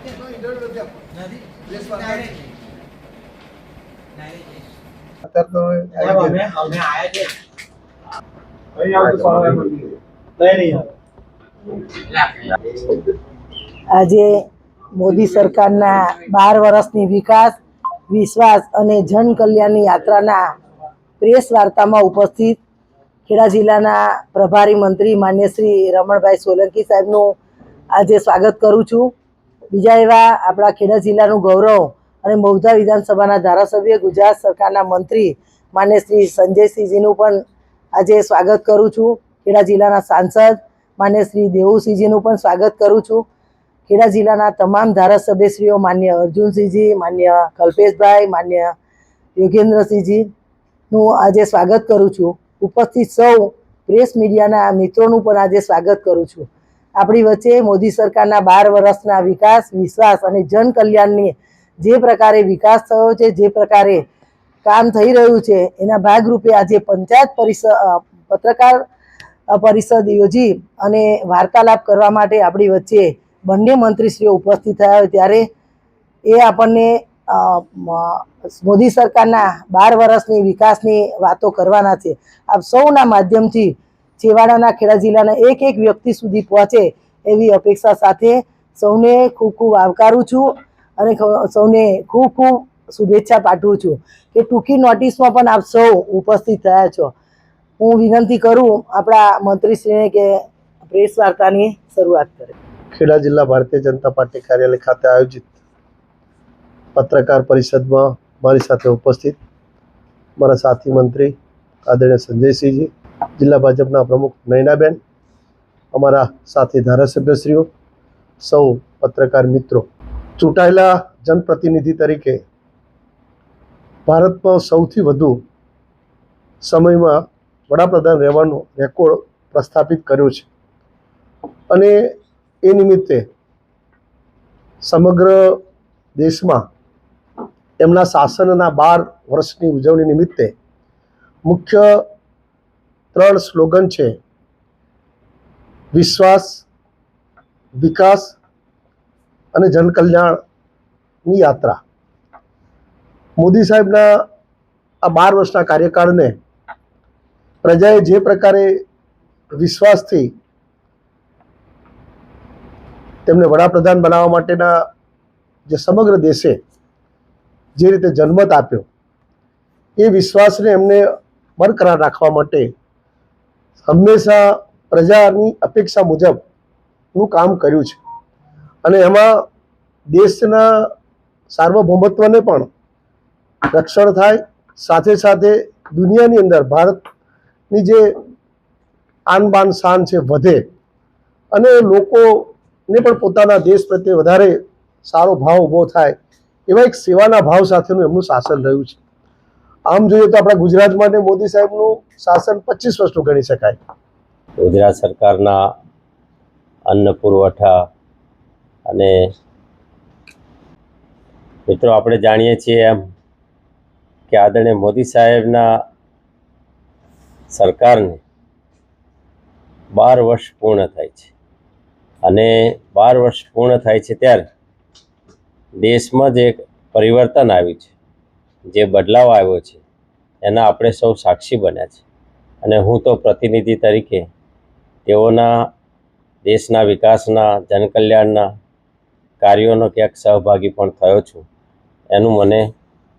આજે મોદી સરકારના 12 વર્ષની વિકાસ વિશ્વાસ અને જન કલ્યાણની યાત્રાના પ્રેસ વાર્તામાં ઉપસ્થિત ખેડા જિલ્લાના પ્રભારી મંત્રી માન્ય શ્રી રમણભાઈ સોલંકી સાહેબનું આજે સ્વાગત કરું છું. બીજા એવા આપણા ખેડા જિલ્લાનું ગૌરવ અને મહુધા વિધાનસભાના ધારાસભ્ય ગુજરાત સરકારના મંત્રી માન્ય શ્રી સંજયસિંહજીનું પણ આજે સ્વાગત કરું છું. ખેડા જિલ્લાના સાંસદ માન્ય શ્રી દેવુસિંહજીનું પણ સ્વાગત કરું છું. ખેડા જિલ્લાના તમામ ધારાસભ્યશ્રીઓ માન્ય અર્જુનસિંહજી, માન્ય કલ્પેશભાઈ, માન્ય યોગેન્દ્રસિંહજીનું આજે સ્વાગત કરું છું. ઉપસ્થિત સૌ પ્રેસ મીડિયાના મિત્રોનું પણ આજે સ્વાગત કરું છું. આપણી વચ્ચે મોદી સરકારના 12 વર્ષના વિકાસ વિશ્વાસ અને જન કલ્યાણની જે પ્રકારે વિકાસ થયો છે, જે પ્રકારે કામ થઈ રહ્યું છે, એના ભાગરૂપે આજે પંચાયત પત્રકાર પરિષદ યોજી અને વાર્તાલાપ કરવા માટે આપણી વચ્ચે બંને મંત્રીશ્રીઓ ઉપસ્થિત થયા હોય ત્યારે એ આપણને મોદી સરકારના 12 વર્ષની વિકાસની વાતો કરવાના છે. આપ સૌના માધ્યમથી છેવાડાના ખેડા જિલ્લાના એક એક વ્યક્તિ સુધી પહોંચે એવી અપેક્ષા સાથે સૌને ખૂબ ખૂબ આવકારું છું અને સૌને ખૂબ ખૂબ શુભેચ્છા પાઠવું છું કે ટૂંકી નોટિસમાં પણ આપ સૌ ઉપસ્થિત થયા છો. હું વિનંતી કરું આપણા મંત્રીશ્રીને કે પ્રેસ વાર્તાની શરૂઆત કરે. ખેડા જિલ્લા ભારતીય જનતા પાર્ટી કાર્યાલય ખાતે આયોજિત પત્રકાર પરિષદમાં મારી સાથે ઉપસ્થિત મારા સાથી મંત્રી આદરણીય સંજયસિંહજી, જિલ્લા ભાજપના પ્રમુખ નયનાબેન, અમારા સાથી ધારાસભ્યશ્રીઓ, સૌ પત્રકાર મિત્રો, ચૂંટાયેલા જનપ્રતિનિધિ તરીકે ભારતમાં સૌથી વધુ સમયમાં વડાપ્રધાન રહેવાનો રેકોર્ડ પ્રસ્થાપિત કર્યો છે અને એ નિમિત્તે સમગ્ર દેશમાં એમના શાસનના 12 વર્ષની ઉજવણી નિમિત્તે મુખ્ય 3 સ્લોગન છે: વિશ્વાસ, વિકાસ અને જનકલ્યાણની યાત્રા. મોદી સાહેબના આ 12 વર્ષના કાર્યકાળને પ્રજાએ જે પ્રકારે વિશ્વાસથી તેમને વડાપ્રધાન બનાવવા માટેના જે સમગ્ર દેશે જે રીતે જનમત આપ્યો, એ વિશ્વાસને એમને બરકરાર રાખવા માટે હંમેશા પ્રજાની અપેક્ષા મુજબનું કામ કર્યું છે અને એમાં દેશના સાર્વભૌમત્વને પણ રક્ષણ થાય, સાથે સાથે દુનિયાની અંદર ભારતની જે આન બાન શાન છે વધે અને લોકોને પણ પોતાના દેશ પ્રત્યે વધારે સારો ભાવ ઊભો થાય એવા એક સેવાના ભાવ સાથેનું એમનું શાસન રહ્યું છે. આમ જોઈએ તો આપણા ગુજરાત માટે મોદી સાહેબનું શાસન 25 વર્ષનું ગણી શકાય. ગુજરાત સરકારના અન્ન પુરવઠા અને મિત્રો આપણે જાણીએ છીએ એમ કે આદરણીય મોદી સાહેબના સરકારને 12 વર્ષ પૂર્ણ થાય છે અને 12 વર્ષ પૂર્ણ થાય છે ત્યારે દેશમાં જે પરિવર્તન આવ્યું છે, જે બદલાવ આવ્યો છે, એના આપણે સૌ સાક્ષી બન્યા છે અને હું તો પ્રતિનિધિ તરીકે તેઓના દેશના વિકાસના, જનકલ્યાણના કાર્યોનો ક્યાંક સહભાગી પણ થયો છું. એનું મને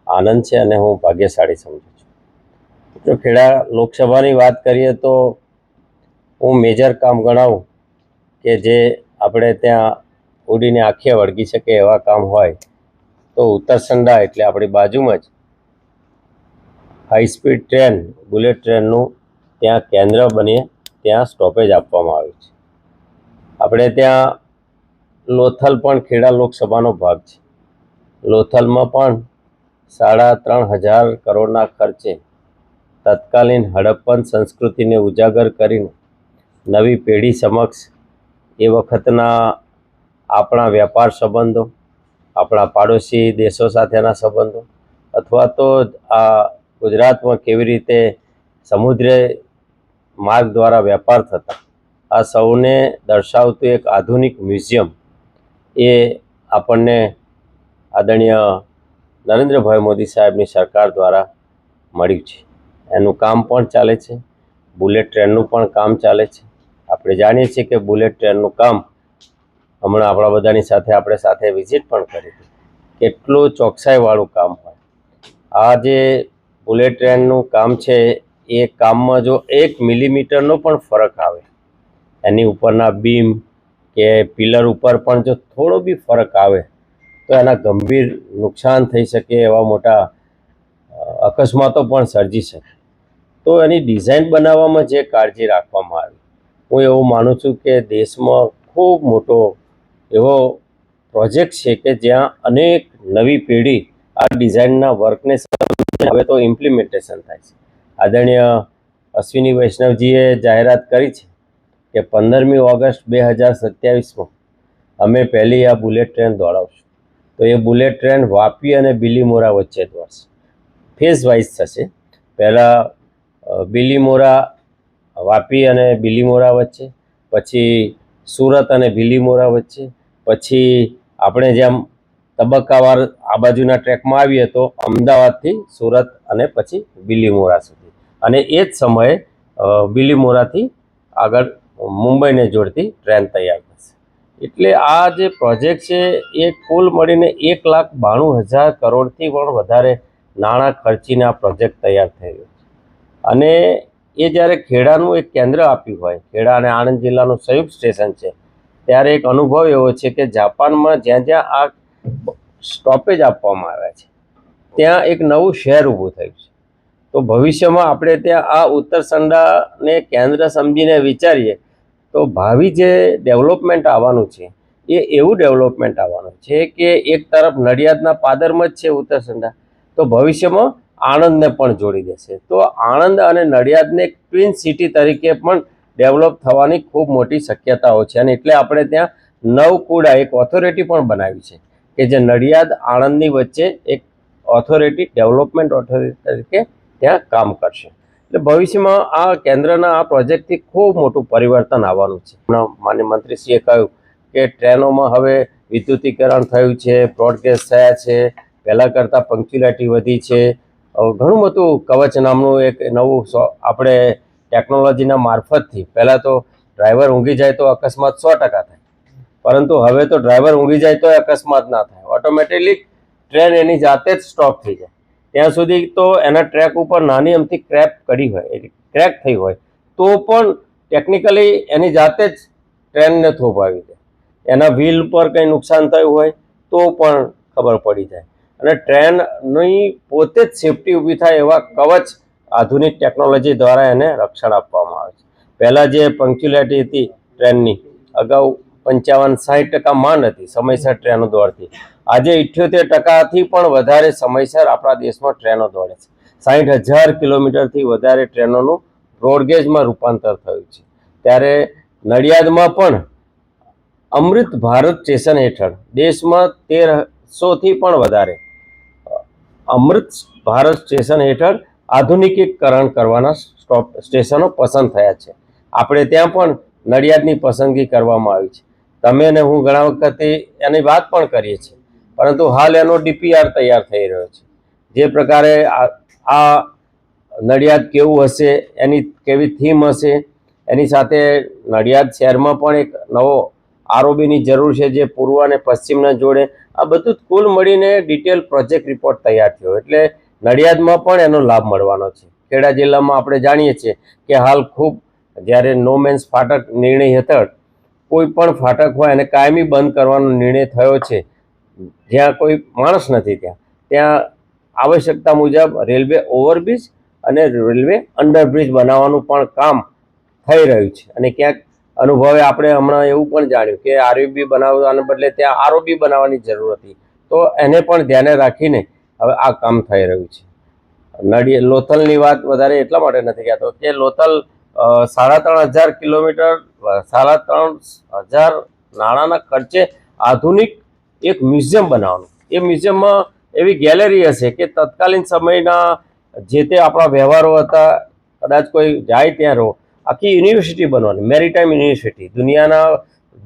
આનંદ છે અને હું ભાગ્યશાળી સમજું છું. જો ખેડા લોકસભાની વાત કરીએ તો હું મેજર કામ ગણાવું કે જે આપણે ત્યાં ઉડીને આંખે વળગી શકે એવા કામ હોય તો ઉત્તરસંડા એટલે આપણી બાજુમાં જ હાઈ સ્પીડ ટ્રેન, બુલેટ ટ્રેનનું ત્યાં કેન્દ્ર બની ત્યાં સ્ટોપેજ આપવામાં આવ્યું છે. આપણે ત્યાં લોથલ પણ ખેડા લોકસભાનો ભાગ છે. લોથલમાં પણ 3,500 કરોડના ખર્ચે તત્કાલીન હડપ્પન સંસ્કૃતિને ઉજાગર કરીને નવી પેઢી સમક્ષ એ વખતના આપણા વેપાર સંબંધો, આપણા પાડોશી દેશો સાથેના સંબંધો અથવા તો આ ગુજરાતમાં કેવી રીતે સમુદ્ર માર્ગ દ્વારા વેપાર થતા, આ સૌને દર્શાવતું એક આધુનિક મ્યુઝિયમ એ આપણને આદરણીય નરેન્દ્રભાઈ મોદી સાહેબની સરકાર દ્વારા મળ્યું છે. એનું કામ પણ ચાલે છે, બુલેટ ટ્રેનનું પણ કામ ચાલે છે. આપણે જાણીએ છીએ કે બુલેટ ટ્રેનનું કામ હમણાં આપણા બધાની સાથે આપણે સાથે વિઝિટ પણ કરી હતી. કેટલું ચોકસાઈવાળું કામ હોય. આ જે બુલેટ ટ્રેનનું કામ છે એ કામમાં જો 1 મિલીમીટરનો પણ ફરક આવે, એની ઉપરના બીમ કે પિલર ઉપર પણ જો થોડો બી ફરક આવે તો એના ગંભીર નુકસાન થઈ શકે, એવા મોટા અકસ્માતો પણ સર્જી શકે. તો એની ડિઝાઇન બનાવવામાં જે કાળજી રાખવામાં આવી, હું એવું માનું છું કે દેશમાં ખૂબ મોટો એવો પ્રોજેક્ટ છે કે જ્યાં અનેક નવી પેઢી આ ડિઝાઇનના વર્કને હવે તો ઇમ્પ્લિમેન્ટેશન થાય છે. આદરણીય અશ્વિની વૈષ્ણવજીએ જાહેરાત કરી છે કે 15મી ઓગસ્ટ 2027માં અમે પહેલી આ બુલેટ ટ્રેન દોડાવશું. તો એ બુલેટ ટ્રેન વાપી અને બિલીમોરા વચ્ચે દોડશે. ફેઝ વાઇઝ થશે. પહેલાં બિલીમોરા, વાપી અને બિલીમોરા વચ્ચે, પછી સુરત અને બિલીમોરા વચ્ચે, પછી આપણે જેમ તબક્કાવાર આ બાજુના ટ્રેકમાં આવીએ તો અમદાવાદથી સુરત અને પછી બિલીમોરા સુધી, અને એ જ સમયે બિલીમોરાથી આગળ મુંબઈને જોડતી ટ્રેન તૈયાર થશે. એટલે આ જે પ્રોજેક્ટ છે એ કુલ મળીને 1,92,000 કરોડથી પણ વધારે નાણાં ખર્ચીને આ પ્રોજેક્ટ તૈયાર થઈ રહ્યો છે. અને એ જ્યારે ખેડાનું એક કેન્દ્ર આપ્યું હોય, ખેડા અને આણંદ જિલ્લાનું સંયુક્ત સ્ટેશન છે, ત્યારે એક અનુભવ એવો છે કે જાપાનમાં જ્યાં જ્યાં આ સ્ટોપેજ આપવામાં આવ્યા છે ત્યાં એક નવું શહેર ઊભું થયું છે. તો ભવિષ્યમાં આપણે ત્યાં આ ઉત્તરસંડાને કેન્દ્ર સમજીને વિચારીએ તો ભાવિ જે ડેવલપમેન્ટ આવવાનું છે એ એવું ડેવલપમેન્ટ આવવાનું છે કે એક તરફ નડિયાદના પાદરમાં જ છે ઉત્તરસંડા, તો ભવિષ્યમાં આણંદને પણ જોડી દેશે. તો આણંદ અને નડિયાદને એક ટ્વિન સિટી તરીકે પણ ડેવલપ થવાની ખૂબ મોટી શક્યતાઓ છે. અને એટલે આપણે ત્યાં નવકુડા એક ઓથોરિટી પણ બનાવી છે કે જે નડિયાદ આણંદની વચ્ચે એક ઓથોરિટી, ડેવલપમેન્ટ ઓથોરિટી તરીકે ત્યાં કામ કરશે. એટલે ભવિષ્યમાં આ કેન્દ્રના આ પ્રોજેક્ટથી ખૂબ મોટું પરિવર્તન આવવાનું છે. માનનીય મંત્રીશ્રીએ કહ્યું કે ટ્રેનોમાં હવે વિદ્યુતીકરણ થયું છે, બ્રોડગેજ થયા છે, પહેલાં કરતાં પંક્ચ્યુઆલિટી વધી છે, ઘણું બધું કવચ નામનું એક નવું આપણે ટેકનોલોજીના મારફતથી, પહેલાં તો ડ્રાઈવર ઊંઘી જાય તો અકસ્માત 100% થાય, પરંતુ હવે તો ડ્રાઈવર ઊંઘી જાય તો અકસ્માત ના થાય. ઓટોમેટિકલી ટ્રેન એની જાતે જ સ્ટોપ થઈ જાય. ત્યાં સુધી તો એના ટ્રેક ઉપર નાની અમથી ક્રેક કરી હોય, ક્રેક થઈ હોય તો પણ ટેકનિકલી એની જાતે જ ટ્રેનને થોભાવી દે. એના વ્હીલ પર કંઈ નુકસાન થયું હોય તો પણ ખબર પડી જાય. અને ટ્રેનની પોતે જ સેફટી ઊભી થાય એવા કવચ આધુનિક ટેકનોલોજી દ્વારા એને રક્ષણ આપવામાં આવે છે. પહેલાં જે પંક્ચ્યુઆલિટી હતી ટ્રેનની, અગાઉ 55-60% માંડ હતી સમયસર ટ્રેનો દોડતી. આજે 78%થી પણ વધારે સમયસર આપણા દેશમાં ટ્રેનો દોડે છે. 60,000 કિલોમીટરથી વધારે ટ્રેનોનું બ્રોડગેજમાં રૂપાંતર થયું છે. ત્યારે નડિયાદમાં પણ અમૃત ભારત સ્ટેશન હેઠળ દેશમાં 1,300થી પણ વધારે અમૃત ભારત સ્ટેશન હેઠળ આધુનિકીકરણ કરવાના સ્ટેશનો પસંદ થયા છે. આપણે ત્યાં પણ નડિયાદની પસંદગી કરવામાં આવી છે. તમે અને હું ઘણા વખતે એની વાત પણ કરીએ છીએ, પરંતુ હાલ એનો DPR તૈયાર થઈ રહ્યો છે. જે પ્રકારે આ નડિયાદ કેવું હશે, એની કેવી થીમ હશે, એની સાથે નડિયાદ શહેરમાં પણ એક નવો આરઓબીની જરૂર છે જે પૂર્વ અને પશ્ચિમને જોડે. આ બધું જ કુલ મળીને ડિટેલ પ્રોજેક્ટ રિપોર્ટ તૈયાર થયો, એટલે નડિયાદમાં પણ એનો લાભ મળવાનો છે. ખેડા જિલ્લામાં આપણે જાણીએ છીએ કે હાલ ખૂબ, જ્યારે નો મેન્સ ફાટક નિર્ણય હેઠળ કોઈ પણ ફાટક હોય એને કાયમી બંધ કરવાનો નિર્ણય થયો છે. જ્યાં કોઈ માણસ નથી ત્યાં આવશ્યકતા મુજબ રેલવે ઓવરબ્રિજ અને રેલવે અંડરબ્રિજ બનાવવાનું પણ કામ થઈ રહ્યું છે. અને ક્યાંક અનુભવે આપણે હમણાં એવું પણ જાણ્યું કે આરયુબી બનાવવાને બદલે ત્યાં આરઓબી બનાવવાની જરૂર હતી. તો એને પણ ધ્યાને રાખીને હવે આ કામ થઈ રહ્યું છે. લોથલની વાત વધારે એટલા માટે નથી કહેતો કે લોથલ 3,500 કિલોમીટર, 3,500 નાણાંના ખર્ચે આધુનિક એક મ્યુઝિયમ બનાવવાનું. એ મ્યુઝિયમમાં એવી ગેલેરી હશે કે તત્કાલીન સમયના જે તે આપણા વ્યવહારો હતા, કદાચ કોઈ જાય ત્યાં રહો, આખી યુનિવર્સિટી બનવાની, મેરીટાઈમ યુનિવર્સિટી, દુનિયાના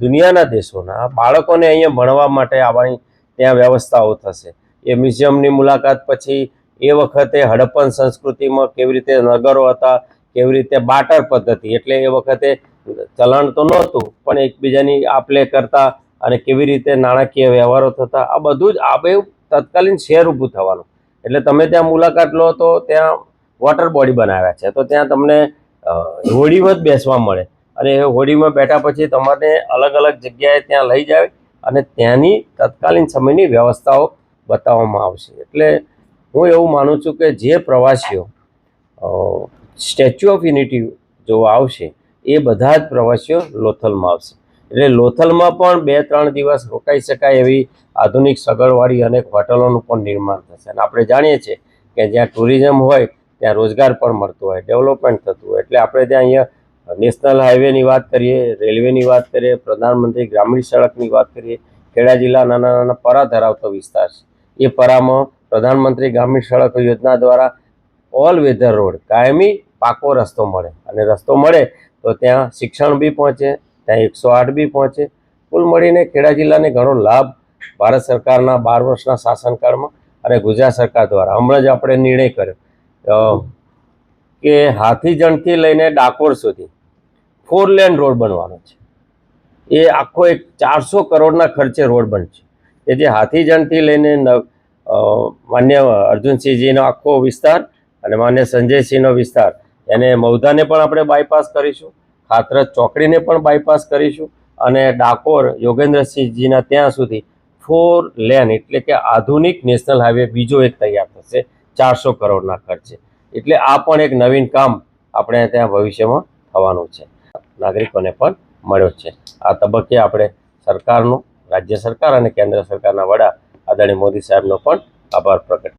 દુનિયાના દેશોના બાળકોને અહીંયા ભણવા માટે આવવાની ત્યાં વ્યવસ્થાઓ થશે. એ મ્યુઝિયમની મુલાકાત પછી એ વખતે હડપ્પન સંસ્કૃતિમાં કેવી રીતે નગરો હતા, કેવી રીતે બાટર પદ્ધતિ, એટલે એ વખતે ચલણ તો નહોતું પણ એકબીજાની આપલે કરતા અને કેવી રીતે નાણાકીય વ્યવહારો થતા, આ બધું જ આ બે તત્કાલીન શહેર ઊભું થવાનું. એટલે તમે ત્યાં મુલાકાત લો તો ત્યાં વોટર બોડી બનાવ્યા છે, તો ત્યાં તમને હોડીમાં જ બેસવા મળે અને એ હોડીમાં બેઠા પછી તમારે અલગ અલગ જગ્યાએ ત્યાં લઈ જાય અને ત્યાંની તત્કાલીન સમયની વ્યવસ્થાઓ બતાવવામાં આવશે. એટલે હું એવું માનું છું કે જે પ્રવાસીઓ સ્ટેચ્યુ ઓફ યુનિટી જોવા આવશે એ બધા જ પ્રવાસીઓ લોથલમાં આવશે. એટલે લોથલમાં પણ 2-3 દિવસ રોકાઈ શકાય એવી આધુનિક સગવડવાળી અનેક હોટલોનું પણ નિર્માણ થશે. અને આપણે જાણીએ છીએ કે જ્યાં ટુરિઝમ હોય ત્યાં રોજગાર પણ મળતો હોય, ડેવલપમેન્ટ થતું હોય. એટલે આપણે ત્યાં અહીંયા નેશનલ હાઈવેની વાત કરીએ, રેલવેની વાત કરીએ, પ્રધાનમંત્રી ગ્રામીણ સડકની વાત કરીએ, ખેડા જિલ્લા નાના નાના પરા ધરાવતો વિસ્તાર છે. એ પરામાં પ્રધાનમંત્રી ગ્રામીણ સડક યોજના દ્વારા ઓલ વેધર રોડ, કાયમી પાકો રસ્તો મળે અને રસ્તો મળે તો ત્યાં શિક્ષણ બી પહોંચે, ત્યાં 108 બી પહોંચે. કુલ મળીને ખેડા જિલ્લાને ઘણો લાભ ભારત સરકારના 12 વર્ષના શાસનકાળમાં અને ગુજરાત સરકાર દ્વારા હમણાં જ આપણે નિર્ણય કર્યો કે હાથીજણથી લઈને ડાકોર સુધી 4 લેન રોડ બનવાનો છે. એ આખો એક 400 કરોડના ખર્ચે રોડ બનશે. કે જે હાથીજણથી લઈને માન્ય અર્જુનસિંહજીનો આખો વિસ્તાર અને માન્ય સંજયસિંહનો વિસ્તાર, એને મૌધાને પણ આપણે બાયપાસ કરીશું, ખાતરજ ચોકડીને પણ બાયપાસ કરીશું અને ડાકોર યોગેન્દ્રસિંહજીના ત્યાં સુધી 4 લેન એટલે કે આધુનિક નેશનલ હાઈવે બીજો એક તૈયાર થશે 400 કરોડના ખર્ચે. એટલે આ પણ એક નવીન કામ આપણે ત્યાં ભવિષ્યમાં થવાનું છે. નાગરિકોને પણ મળ્યો છે. આ તબક્કે આપણે સરકારનો, રાજ્ય સરકાર અને કેન્દ્ર સરકારના વડા આદરણીય મોદી સાહેબનો પણ આભાર પ્રકટ